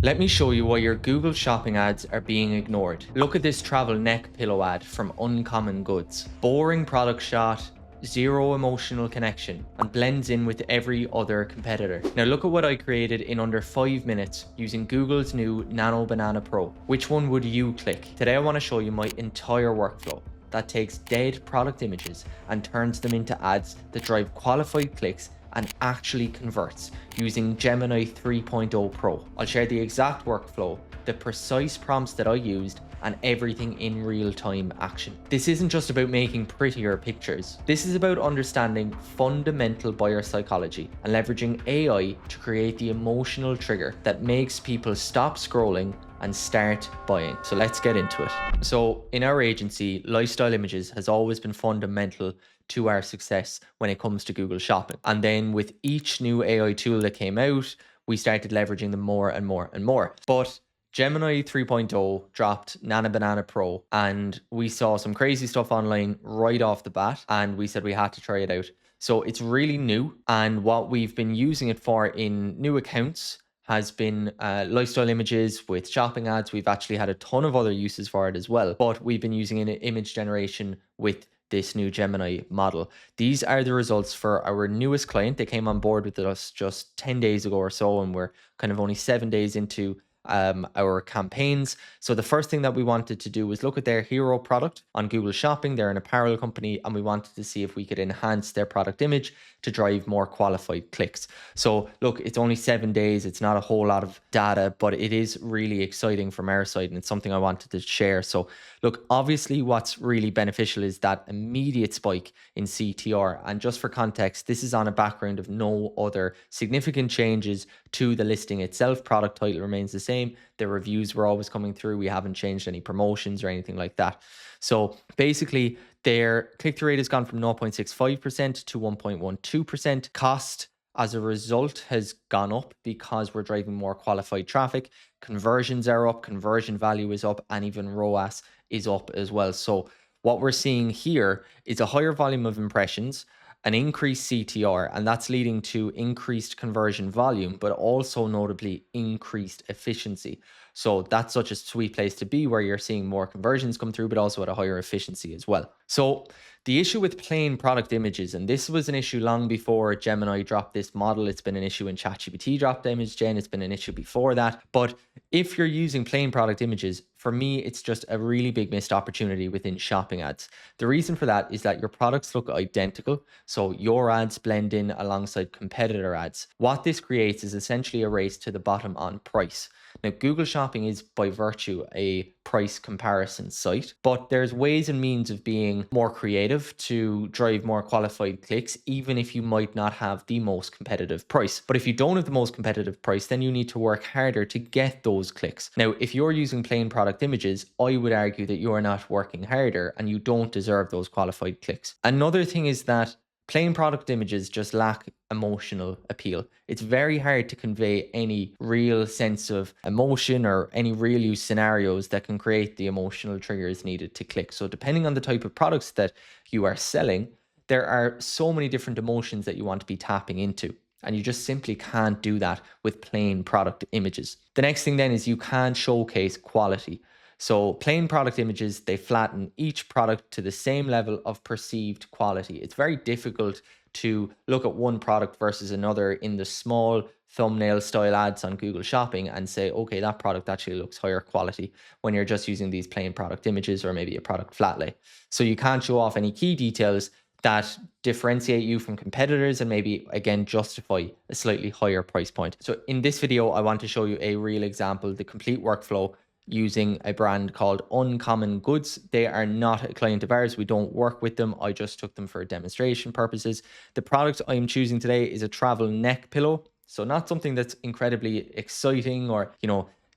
Let me show you why your Google shopping ads are being ignored. Look at this travel neck pillow ad from Uncommon Goods. Boring product shot, zero emotional connection, and blends in with every other competitor. Now look at what I created in under 5 minutes using Google's new Nano Banana Pro. Which one would you click? Today I want to show you my entire workflow that takes dead product images and turns them into ads that drive qualified clicks and actually converts using Gemini 3.0 Pro. I'll share the exact workflow, the precise prompts that I used, and everything in real-time action. This isn't just about making prettier pictures. This is about understanding fundamental buyer psychology and leveraging AI to create the emotional trigger that makes people stop scrolling and start buying. So let's get into it. So in our agency, lifestyle images has always been fundamental to our success when it comes to Google Shopping. And then with each new AI tool that came out, we started leveraging them more and more and more. But Gemini 3.0 dropped Nano Banana Pro, and we saw some crazy stuff online right off the bat, and we said we had to try it out. So it's really new, and what we've been using it for in new accounts has been lifestyle images with shopping ads. We've actually had a ton of other uses for it as well, but we've been using it in image generation with this new Gemini model. These are the results for our newest client. They came on board with us just 10 days ago or so, and we're kind of only 7 days into our campaigns. So the first thing that we wanted to do was look at their hero product on Google Shopping. They're an apparel company, and we wanted to see if we could enhance their product image to drive more qualified clicks. So look, it's only 7 days. It's not a whole lot of data, but it is really exciting from our side, and it's something I wanted to share. So look, obviously what's really beneficial is that immediate spike in CTR. And just for context, this is on a background of no other significant changes to the listing itself. Product title remains the same. The reviews were always coming through. We haven't changed any promotions or anything like that. So basically, their click-through rate has gone from 0.65% to 1.12%. Cost as a result has gone up because we're driving more qualified traffic. Conversions are up, conversion value is up, and even ROAS is up as well. So what we're seeing here is a higher volume of impressions, an increased CTR, and that's leading to increased conversion volume, but also notably increased efficiency. So that's such a sweet place to be, where you're seeing more conversions come through, but also at a higher efficiency as well. So the issue with plain product images, and this was an issue long before Gemini dropped this model. It's been an issue when ChatGPT dropped the image gen. It's been an issue before that. But if you're using plain product images, for me, it's just a really big missed opportunity within shopping ads. The reason for that is that your products look identical. So your ads blend in alongside competitor ads. What this creates is essentially a race to the bottom on price. Now, Google Shopping is by virtue a price comparison site, but there's ways and means of being more creative to drive more qualified clicks, even if you might not have the most competitive price. But if you don't have the most competitive price, then you need to work harder to get those clicks. Now, if you're using plain product images, I would argue that you are not working harder and you don't deserve those qualified clicks. Another thing is that plain product images just lack emotional appeal. It's very hard to convey any real sense of emotion or any real use scenarios that can create the emotional triggers needed to click. So depending on the type of products that you are selling, there are so many different emotions that you want to be tapping into. And you just simply can't do that with plain product images. The next thing then is you can't showcase quality. So plain product images, they flatten each product to the same level of perceived quality. It's very difficult to look at one product versus another in the small thumbnail style ads on Google Shopping and say, okay, that product actually looks higher quality when you're just using these plain product images or maybe a product flat lay. So you can't show off any key details that differentiate you from competitors and maybe again justify a slightly higher price point. So in this video, I want to show you a real example, the complete workflow using a brand called Uncommon Goods. They are not a client of ours. We don't work with them. I just took them for demonstration purposes. The product I'm choosing today is a travel neck pillow. So not something that's incredibly exciting or,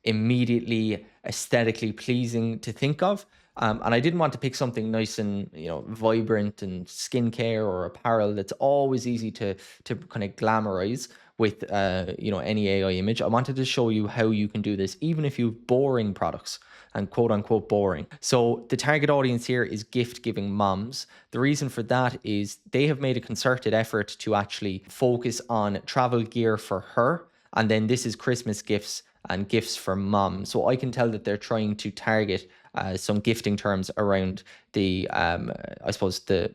immediately aesthetically pleasing to think of. And I didn't want to pick something nice and, vibrant and skincare or apparel that's always easy to kind of glamorize with any AI image. I wanted to show you how you can do this even if you have boring products and quote unquote boring. So the target audience here is gift giving moms. The reason for that is they have made a concerted effort to actually focus on travel gear for her. And then this is Christmas gifts and gifts for mom. So I can tell that they're trying to target some gifting terms around the I suppose the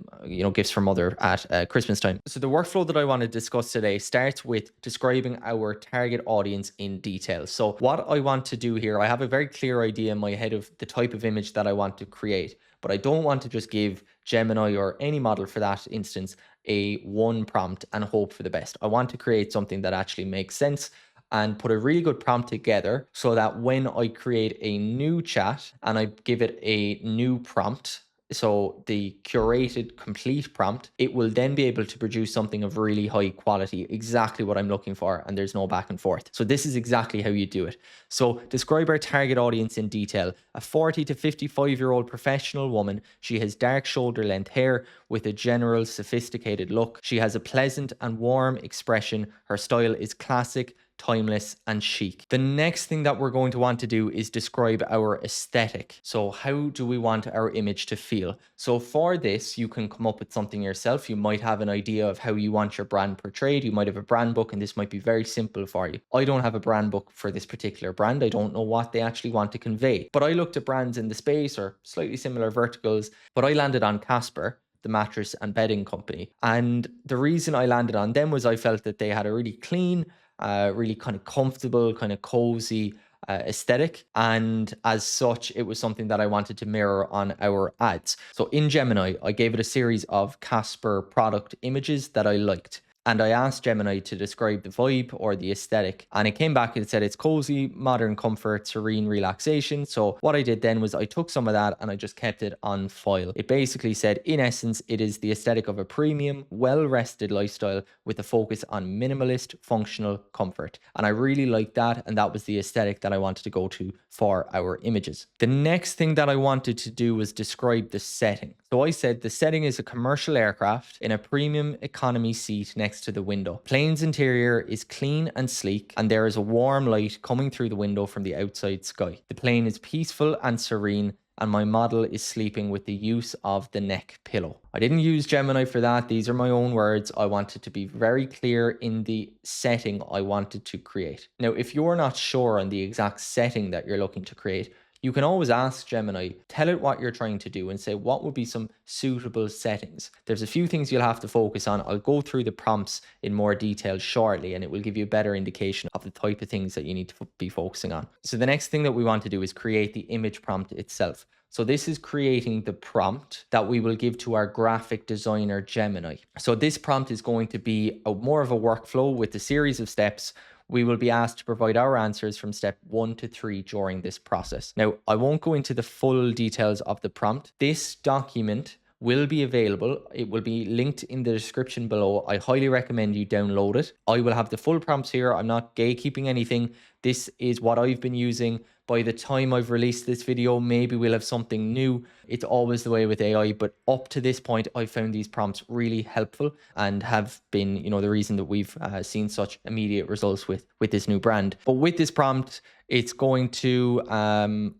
gifts for mother at Christmas time. So the workflow that I want to discuss today starts with describing our target audience in detail. So what I want to do here, I have a very clear idea in my head of the type of image that I want to create, but I don't want to just give Gemini or any model for that instance a one prompt and hope for the best. I want to create something that actually makes sense and put a really good prompt together so that when I create a new chat and I give it a new prompt, so the curated complete prompt, it will then be able to produce something of really high quality, exactly what I'm looking for, and there's no back and forth. So this is exactly how you do it. So describe our target audience in detail. A 40 to 55-year-old professional woman. She has dark shoulder length hair with a general sophisticated look. She has a pleasant and warm expression. Her style is classic, timeless, and chic. The next thing that we're going to want to do is describe our aesthetic. So how do we want our image to feel? So for this, you can come up with something yourself. You might have an idea of how you want your brand portrayed. You might have a brand book, and this might be very simple for you. I don't have a brand book for this particular brand. I don't know what they actually want to convey, but I looked at brands in the space or slightly similar verticals, but I landed on Casper, the mattress and bedding company. And the reason I landed on them was I felt that they had a really clean, really kind of comfortable, kind of cozy aesthetic. And as such, it was something that I wanted to mirror on our ads. So in Gemini, I gave it a series of Casper product images that I liked. And I asked Gemini to describe the vibe or the aesthetic. And it came back and it said it's cozy, modern comfort, serene relaxation. So what I did then was I took some of that and I just kept it on file. It basically said, in essence, it is the aesthetic of a premium, well-rested lifestyle with a focus on minimalist, functional comfort. And I really liked that. And that was the aesthetic that I wanted to go to for our images. The next thing that I wanted to do was describe the setting. So I said the setting is a commercial aircraft in a premium economy seat next to the window. Plane's interior is clean and sleek, and there is a warm light coming through the window from the outside sky. The plane is peaceful and serene, and my model is sleeping with the use of the neck pillow. I didn't use Gemini for that. These are my own words. I wanted to be very clear in the setting I wanted to create. Now, if you're not sure on the exact setting that you're looking to create, you can always ask Gemini, tell it what you're trying to do and say what would be some suitable settings. There's a few things you'll have to focus on. I'll go through the prompts in more detail shortly, and it will give you a better indication of the type of things that you need to be focusing on. So the next thing that we want to do is create the image prompt itself. So this is creating the prompt that we will give to our graphic designer Gemini. So this prompt is going to be more of a workflow with a series of steps. We will be asked to provide our answers from step 1 to 3 during this process. Now, I won't go into the full details of the prompt. This document will be available. It will be linked in the description below. I highly recommend you download it. I will have the full prompts here. I'm not gatekeeping anything. This is what I've been using. By the time I've released this video, maybe we'll have something new. It's always the way with AI, but up to this point, I found these prompts really helpful and have been, the reason that we've seen such immediate results with this new brand. But with this prompt, it's going to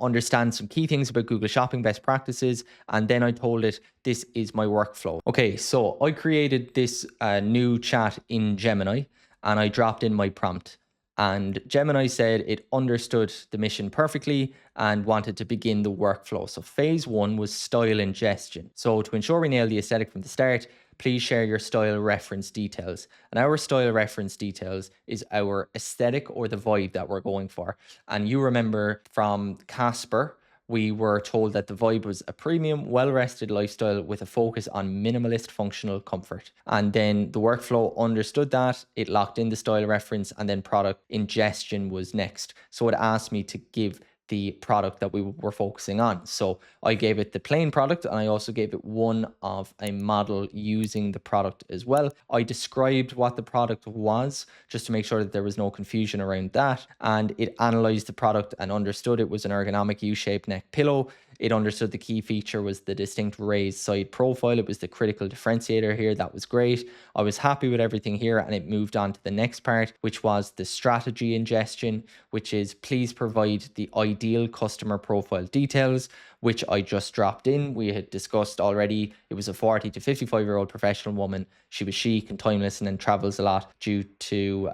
understand some key things about Google Shopping best practices. And then I told it, this is my workflow. Okay, so I created this new chat in Gemini and I dropped in my prompt. And Gemini said it understood the mission perfectly and wanted to begin the workflow. So phase 1 was style ingestion. So to ensure we nail the aesthetic from the start, please share your style reference details. And our style reference details is our aesthetic or the vibe that we're going for. And you remember from Casper, we were told that the vibe was a premium, well-rested lifestyle with a focus on minimalist functional comfort. And then the workflow understood that, it locked in the style reference, and then product ingestion was next. So it asked me to give the product that we were focusing on. So I gave it the plain product, and I also gave it one of a model using the product as well. I described what the product was just to make sure that there was no confusion around that. And it analyzed the product and understood it was an ergonomic U-shaped neck pillow. It understood the key feature was the distinct raised side profile. It was the critical differentiator here. That was great. I was happy with everything here, and it moved on to the next part, which was the strategy ingestion, which is please provide the ideal customer profile details, which I just dropped in. We had discussed already. It was a 40 to 55-year-old professional woman. She was chic and timeless and then travels a lot due to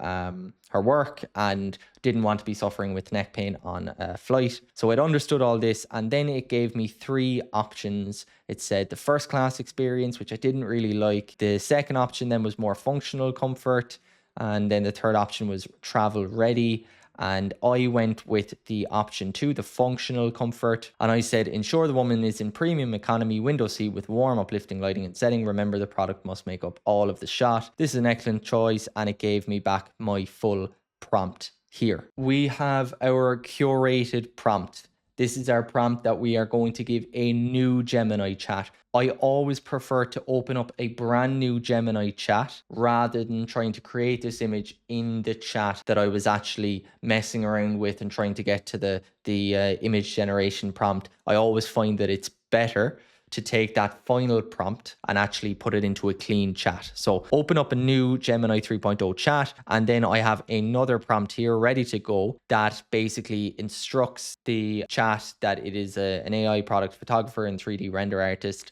her work and didn't want to be suffering with neck pain on a flight. So it understood all this, and then it gave me 3 options. It said the first class experience, which I didn't really like. The second option then was more functional comfort, and then the third option was travel ready. And I went with the option 2, the functional comfort. And I said, ensure the woman is in premium economy window seat with warm uplifting lighting and setting. Remember, the product must make up all of the shot. This is an excellent choice, and it gave me back my full prompt here. We have our curated prompt. This is our prompt that we are going to give a new Gemini chat. I always prefer to open up a brand new Gemini chat rather than trying to create this image in the chat that I was actually messing around with and trying to get to the image generation prompt. I always find that it's better to take that final prompt and actually put it into a clean chat. So open up a new Gemini 3.0 chat, and then I have another prompt here ready to go that basically instructs the chat that it is an AI product photographer and 3D render artist,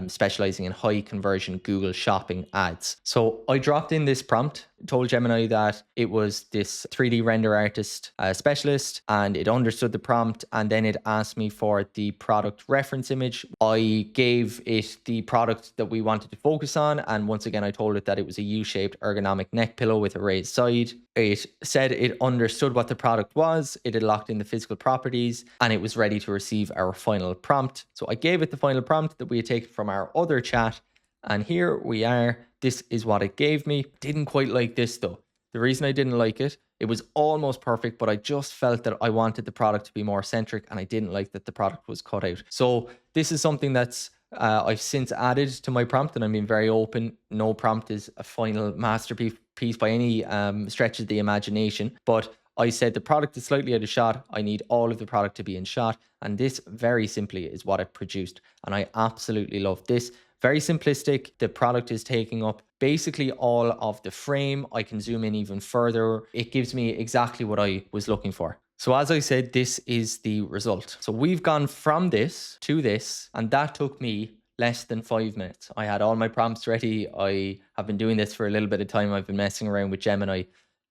specializing in high conversion Google shopping ads. So I dropped in this prompt, told Gemini that it was this 3D render artist specialist, and it understood the prompt, and then it asked me for the product reference image. I gave it the product that we wanted to focus on, and once again I told it that it was a U-shaped ergonomic neck pillow with a raised side. It said it understood what the product was, it had locked in the physical properties, and it was ready to receive our final prompt. So I gave it the final prompt that we had taken from our other chat, and here we are. This is what it gave me. Didn't quite like this though. The reason I didn't like it, it was almost perfect, but I just felt that I wanted the product to be more centric, and I didn't like that the product was cut out. So this is something that's I've since added to my prompt, and I'm being very open. No prompt is a final masterpiece by any stretch of the imagination, but I said the product is slightly out of shot. I need all of the product to be in shot, and this very simply is what it produced, and I absolutely love this. Very simplistic. The product is taking up basically all of the frame. I can zoom in even further. It gives me exactly what I was looking for. So as I said, this is the result. So we've gone from this to this, and that took me less than 5 minutes. I had all my prompts ready. I have been doing this for a little bit of time. I've been messing around with Gemini,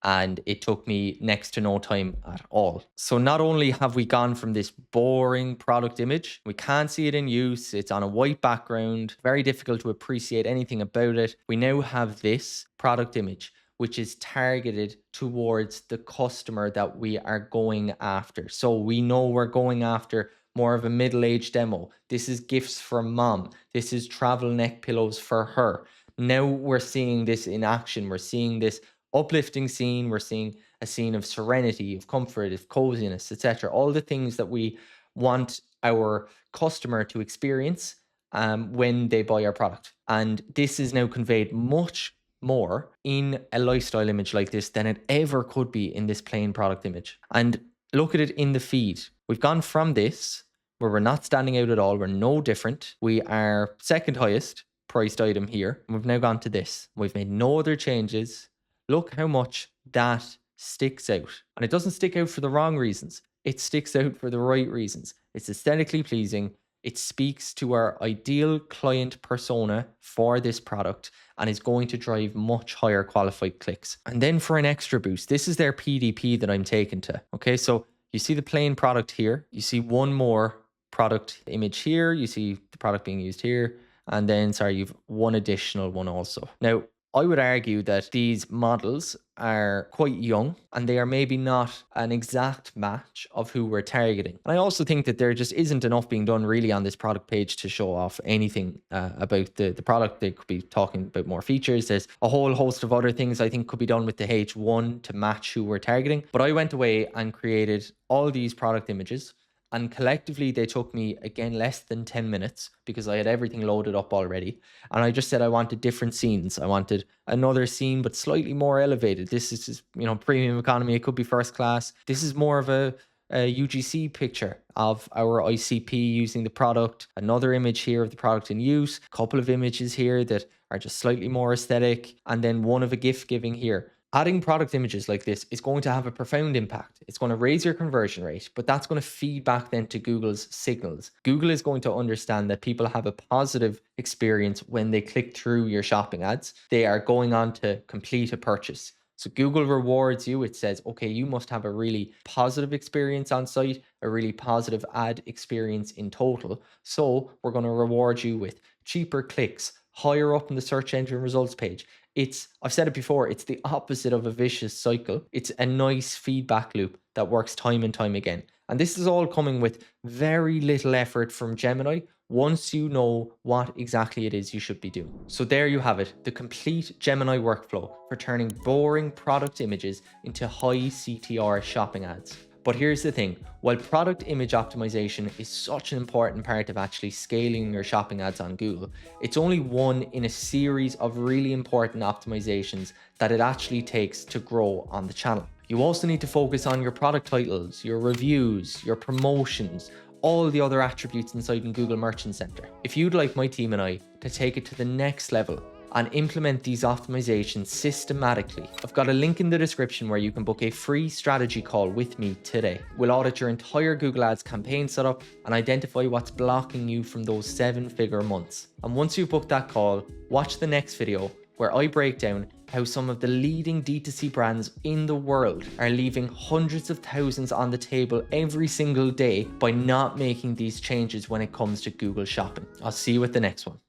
and it took me next to no time at all. So not only have we gone from this boring product image, we can't see it in use, it's on a white background, very difficult to appreciate anything about it. We now have this product image, which is targeted towards the customer that we are going after. So we know we're going after more of a middle-aged demo. This is gifts for mom. This is travel neck pillows for her. Now we're seeing this in action. We're seeing this uplifting scene. We're seeing a scene of serenity, of comfort, of coziness, etc. All the things that we want our customer to experience when they buy our product. And this is now conveyed much more in a lifestyle image like this than it ever could be in this plain product image. And look at it in the feed. We've gone from this, where we're not standing out at all, we're no different. We are second highest priced item here. And we've now gone to this. We've made no other changes. Look how much that sticks out. And it doesn't stick out for the wrong reasons. It sticks out for the right reasons. It's aesthetically pleasing. It speaks to our ideal client persona for this product and is going to drive much higher qualified clicks. And then for an extra boost, this is their PDP that I'm taking to. Okay, so you see the plain product here. You see one more product image here. You see the product being used here. And then, sorry, you've one additional one also. Now, I would argue that these models are quite young and they are maybe not an exact match of who we're targeting. And I also think that there just isn't enough being done really on this product page to show off anything about the product. They could be talking about more features. There's a whole host of other things I think could be done with the H1 to match who we're targeting. But I went away and created all these product images. And collectively, they took me, again, less than 10 minutes because I had everything loaded up already. And I just said I wanted different scenes. I wanted another scene, but slightly more elevated. This is just, premium economy. It could be first class. This is more of a UGC picture of our ICP using the product. Another image here of the product in use. A couple of images here that are just slightly more aesthetic. And then one of a gift giving here. Adding product images like this is going to have a profound impact. It's going to raise your conversion rate, but that's going to feed back then to Google's signals. Google is going to understand that people have a positive experience when they click through your shopping ads. They are going on to complete a purchase. So Google rewards you. It says, okay, you must have a really positive experience on site, a really positive ad experience in total. So we're going to reward you with cheaper clicks, higher up in the search engine results page. I've said it before, it's the opposite of a vicious cycle. It's a nice feedback loop that works time and time again. And this is all coming with very little effort from Gemini once you know what exactly it is you should be doing. So there you have it, the complete Gemini workflow for turning boring product images into high CTR shopping ads. But here's the thing, while product image optimization is such an important part of actually scaling your shopping ads on Google, it's only one in a series of really important optimizations that it actually takes to grow on the channel. You also need to focus on your product titles, your reviews, your promotions, all the other attributes inside in Google Merchant Center. If you'd like my team and I to take it to the next level and implement these optimizations systematically, I've got a link in the description where you can book a free strategy call with me today. We'll audit your entire Google Ads campaign setup and identify what's blocking you from those 7-figure months. And once you've booked that call, watch the next video where I break down how some of the leading D2C brands in the world are leaving hundreds of thousands on the table every single day by not making these changes when it comes to Google Shopping. I'll see you at the next one.